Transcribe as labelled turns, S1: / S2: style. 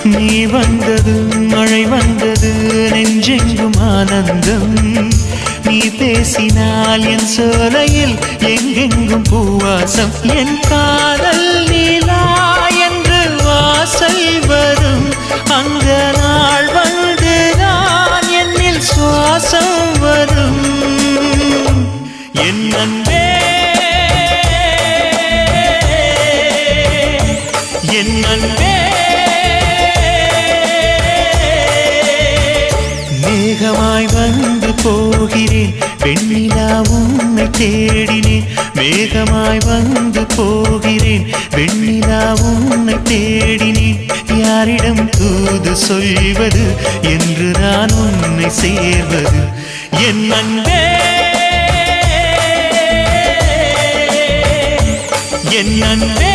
S1: நீ வந்தது மழை வந்தது நெஞ்செங்கும் ஆனந்தம் நீ பேசினால் என் சோலையில் எங்கெங்கும் பூவாசம் என் காதல் நீலா என்று வாசல் வரும் அந்த நாள் வந்து நான் என்னில் சுவாசம் வரும் என் அன்பே என் அன்பே மேகமாய் வந்து போகிறேன் வெண்ணிலா உன்னை தேடினேன் மேகமாய் வந்து போகிறேன் வெண்ணிலா உன்னை தேடினேன் யாரிடம் தூது சொல்வது என்று நான் உன்னை சேர்வது என் அன்பே என் அன்பே